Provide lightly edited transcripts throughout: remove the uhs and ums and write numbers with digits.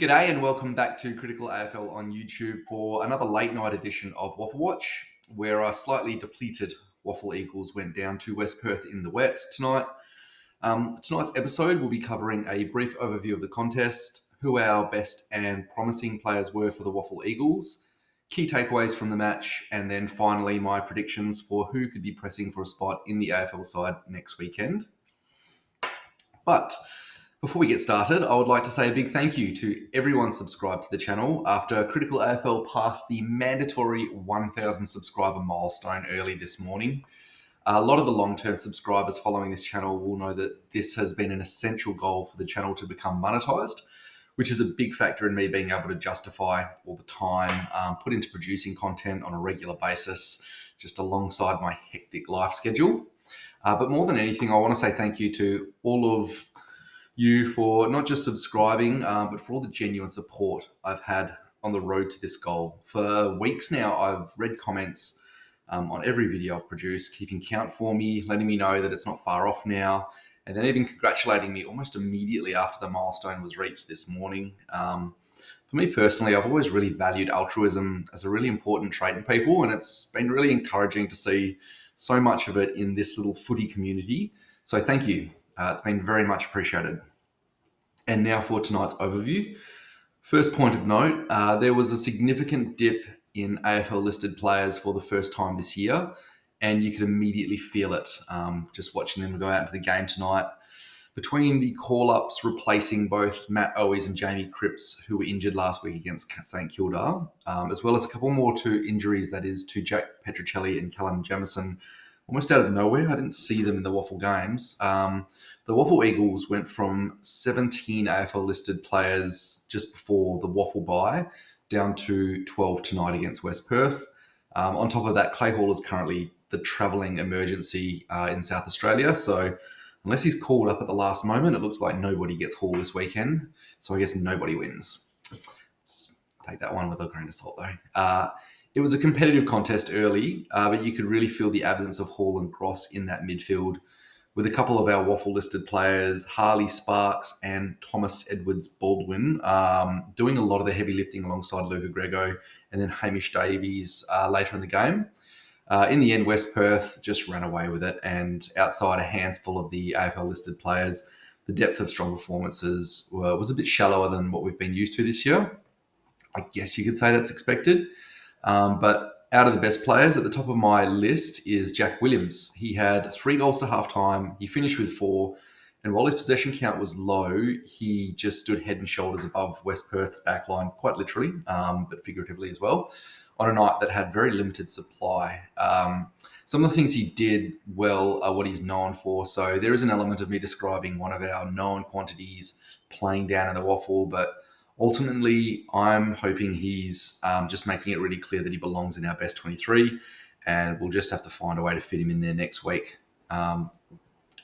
G'day and welcome back to Critical AFL on YouTube for another late night edition of WAFL Watch, where our slightly depleted WAFL Eagles went down to West Perth in the wet tonight. Tonight's episode will be covering a brief overview of the contest, who our best and promising players were for the WAFL Eagles, key takeaways from the match, and then finally my predictions for who could be pressing for a spot in the AFL side next weekend. But before we get started, I would like to say a big thank you to everyone subscribed to the channel after Critical AFL passed the mandatory 1,000 subscriber milestone early this morning. A lot of the long-term subscribers following this channel will know that this has been an essential goal for the channel to become monetized, which is a big factor in me being able to justify all the time put into producing content on a regular basis, just alongside my hectic life schedule. But more than anything, I want to say thank you to all of you for not just subscribing, but for all the genuine support I've had on the road to this goal. For weeks now, I've read comments on every video I've produced, keeping count for me, letting me know that it's not far off now, and then even congratulating me almost immediately after the milestone was reached this morning. For me personally, I've always really valued altruism as a really important trait in people, and it's been really encouraging to see so much of it in this little footy community. So thank you. It's been very much appreciated. And now for tonight's overview. First point of note, there was a significant dip in AFL listed players for the first time this year, and you could immediately feel it just watching them go out into the game tonight. Between the call-ups replacing both Matt Owies and Jamie Cripps, who were injured last week against St Kilda, as well as a couple more to injuries, that is to Jack Petruccelli and Callum Jamieson, almost out of nowhere. I didn't see them in the WAFL games. The WAFL Eagles went from 17 AFL listed players just before the WAFL bye down to 12 tonight against West Perth. On top of that, Clay Hall is currently the travelling emergency in South Australia. So unless he's called up at the last moment, it looks like nobody gets Hall this weekend. So I guess nobody wins. Let's take that one with a grain of salt though. It was a competitive contest early, but you could really feel the absence of Hall and Cross in that midfield, with a couple of our WAFL listed players, Harley Sparks and Thomas Edwards Baldwin, doing a lot of the heavy lifting alongside Luca Grego and then Hamish Davies later in the game. In the end, West Perth just ran away with it, and outside a handful of the AFL listed players, the depth of strong performances was a bit shallower than what we've been used to this year. I guess you could say that's expected. But out of the best players, at the top of my list is Jack Williams. He had 3 goals to halftime. He finished with 4. And while his possession count was low, he just stood head and shoulders above West Perth's backline, quite literally, but figuratively as well, on a night that had very limited supply. Some of the things he did well are what he's known for. So there is an element of me describing one of our known quantities playing down in the WAFL, but ultimately, I'm hoping he's just making it really clear that he belongs in our best 23, and we'll just have to find a way to fit him in there next week.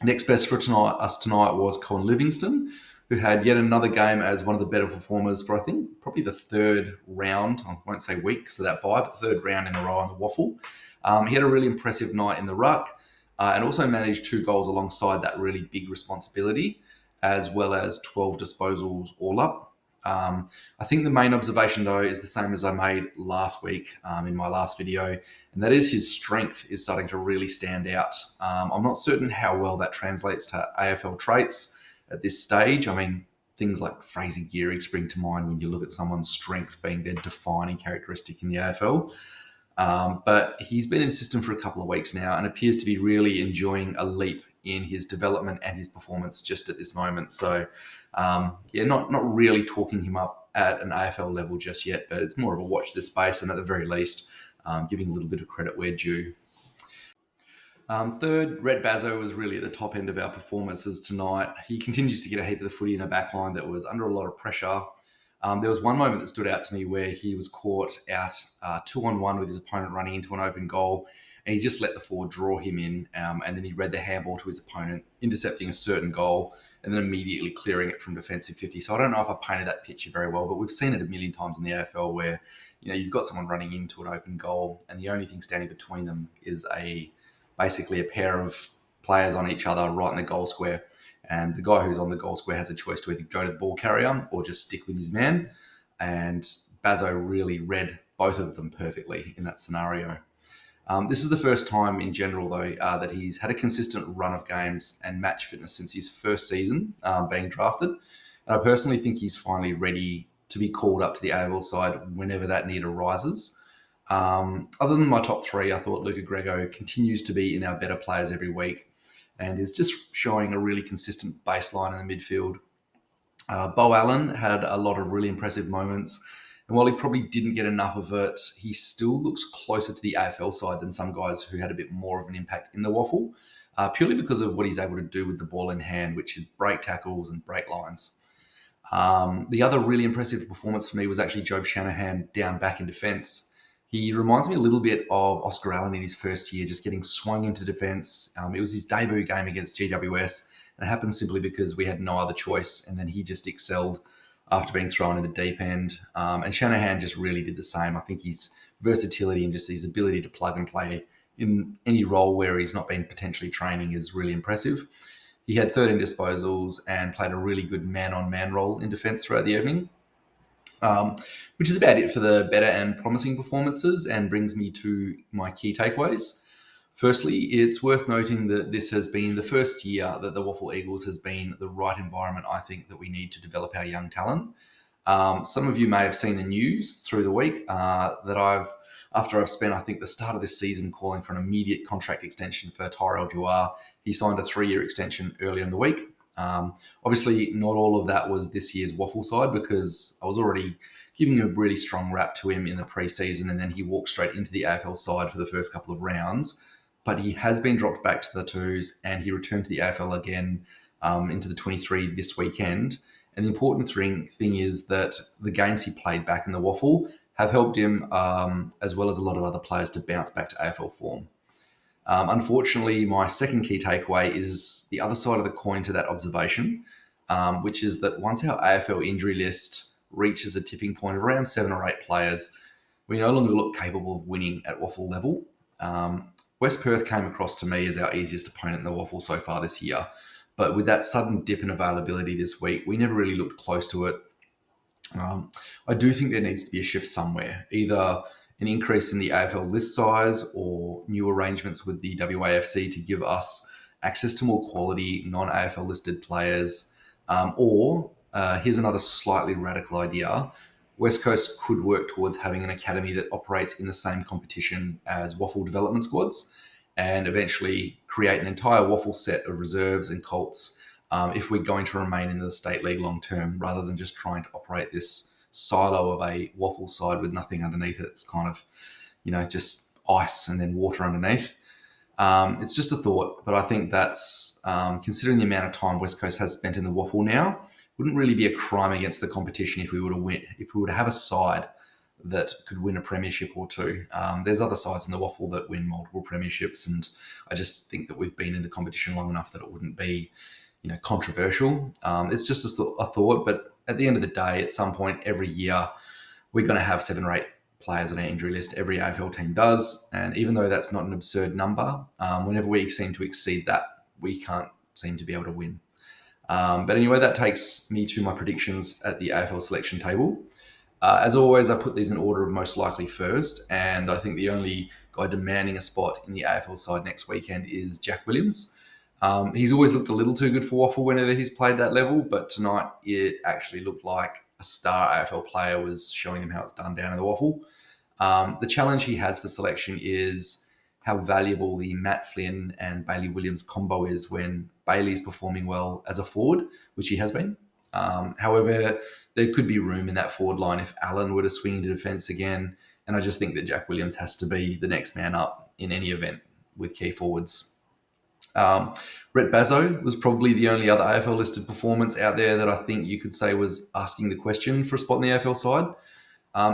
Next best for us tonight was Colin Livingston, who had yet another game as one of the better performers for, I think, probably the third round. I won't say week because of that bye, but the third round in a row on the WAFL. He had a really impressive night in the ruck and also managed 2 goals alongside that really big responsibility, as well as 12 disposals all up. I think the main observation, though, is the same as I made last week in my last video, and that is his strength is starting to really stand out. I'm not certain how well that translates to AFL traits at this stage. I mean, things like Fraser Geary spring to mind when you look at someone's strength being their defining characteristic in the AFL. But he's been in the system for a couple of weeks now and appears to be really enjoying a leap in his development and his performance just at this moment. So, not really talking him up at an AFL level just yet, but it's more of a watch this space, and at the very least, giving a little bit of credit where due. Third, Red Bazzo was really at the top end of our performances tonight. He continues to get a heap of the footy in a backline that was under a lot of pressure. There was one moment that stood out to me where he was caught out 2-on-1 with his opponent running into an open goal, and he just let the forward draw him in, and then he read the handball to his opponent, intercepting a certain goal, and then immediately clearing it from defensive 50. So I don't know if I painted that picture very well, but we've seen it a million times in the AFL where, you've got someone running into an open goal, and the only thing standing between them is basically a pair of players on each other right in the goal square. And the guy who's on the goal square has a choice to either go to the ball carrier or just stick with his man. And Bazo really read both of them perfectly in that scenario. This is the first time in general, though, that he's had a consistent run of games and match fitness since his first season being drafted. And I personally think he's finally ready to be called up to the AFL side whenever that need arises. Other than my top three, I thought Luca Grego continues to be in our better players every week and is just showing a really consistent baseline in the midfield. Bo Allen had a lot of really impressive moments. And while he probably didn't get enough of it, he still looks closer to the AFL side than some guys who had a bit more of an impact in the WAFL, purely because of what he's able to do with the ball in hand, which is break tackles and break lines. The other really impressive performance for me was actually Job Shanahan down back in defence. He reminds me a little bit of Oscar Allen in his first year, just getting swung into defence. It was his debut game against GWS, and it happened simply because we had no other choice, and then he just excelled after being thrown in the deep end. And Shanahan just really did the same. I think his versatility and just his ability to plug and play in any role where he's not been potentially training is really impressive. He had 13 disposals and played a really good man-on-man role in defence throughout the evening, which is about it for the better and promising performances and brings me to my key takeaways. Firstly, it's worth noting that this has been the first year that the WAFL Eagles has been the right environment, I think, that we need to develop our young talent. Some of you may have seen the news through the week after I've spent, I think, the start of this season calling for an immediate contract extension for Tyrell Dewar. He signed a 3-year extension earlier in the week. Obviously, not all of that was this year's WAFL side because I was already giving a really strong rap to him in the pre-season, and then he walked straight into the AFL side for the first couple of rounds. But he has been dropped back to the twos, and he returned to the AFL again into the 23 this weekend. And the important thing is that the games he played back in the WAFL have helped him, as well as a lot of other players, to bounce back to AFL form. Unfortunately, my second key takeaway is the other side of the coin to that observation, which is that once our AFL injury list reaches a tipping point of around 7 or 8 players, we no longer look capable of winning at WAFL level. West Perth came across to me as our easiest opponent in the WAFL so far this year. But with that sudden dip in availability this week, we never really looked close to it. I do think there needs to be a shift somewhere, either an increase in the AFL list size or new arrangements with the WAFC to give us access to more quality non-AFL listed players. Or here's another slightly radical idea. West Coast could work towards having an academy that operates in the same competition as WAFL development squads and eventually create an entire WAFL set of reserves and colts if we're going to remain in the state league long term, rather than just trying to operate this silo of a WAFL side with nothing underneath it. It's kind of, just ice and then water underneath. It's just a thought, but I think that's, considering the amount of time West Coast has spent in the WAFL now, wouldn't really be a crime against the competition if we were to have a side that could win a premiership or two. There's other sides in the WAFL that win multiple premierships, and I just think that we've been in the competition long enough that it wouldn't be, controversial. It's just a thought, but at the end of the day, at some point every year, we're going to have 7 or 8 players on our injury list. Every AFL team does, and even though that's not an absurd number, whenever we seem to exceed that, we can't seem to be able to win. But anyway, that takes me to my predictions at the AFL selection table. As always, I put these in order of most likely first, and I think the only guy demanding a spot in the AFL side next weekend is Jack Williams. He's always looked a little too good for WAFL whenever he's played that level, but tonight it actually looked like a star AFL player was showing them how it's done down in the WAFL. The challenge he has for selection is how valuable the Matt Flynn and Bailey Williams combo is when Bailey's performing well as a forward, which he has been. However, there could be room in that forward line if Allen were to swing into defence again, and I just think that Jack Williams has to be the next man up in any event with key forwards. Rhett Bazo was probably the only other AFL listed performance out there that I think you could say was asking the question for a spot in the AFL side.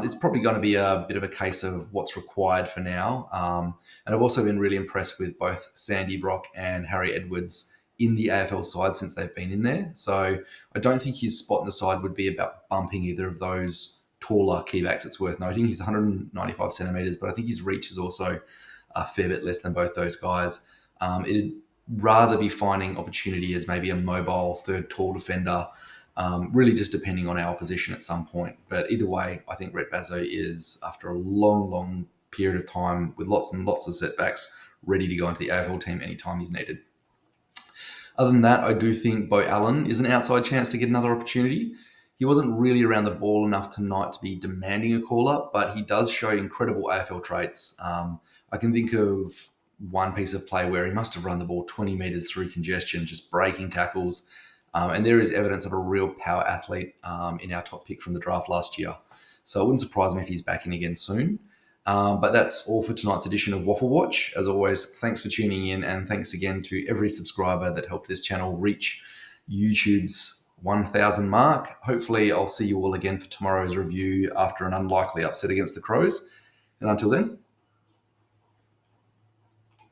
It's probably going to be a bit of a case of what's required for now. And I've also been really impressed with both Sandy Brock and Harry Edwards in the AFL side since they've been in there. So I don't think his spot in the side would be about bumping either of those taller key backs. It's worth noting. He's 195 centimetres, but I think his reach is also a fair bit less than both those guys. It'd rather be finding opportunity as maybe a mobile third tall defender, really just depending on our opposition at some point. But either way, I think Rhett Bazzo is, after a long period of time with lots and lots of setbacks, ready to go into the AFL team anytime he's needed. Other than that, I do think Bo Allen is an outside chance to get another opportunity. He wasn't really around the ball enough tonight to be demanding a call-up, but he does show incredible AFL traits. I can think of one piece of play where he must have run the ball 20 metres through congestion, just breaking tackles. And there is evidence of a real power athlete in our top pick from the draft last year. So it wouldn't surprise me if he's back in again soon. But that's all for tonight's edition of WAFL Watch. As always, thanks for tuning in, and thanks again to every subscriber that helped this channel reach YouTube's 1,000 mark. Hopefully, I'll see you all again for tomorrow's review after an unlikely upset against the Crows. And until then,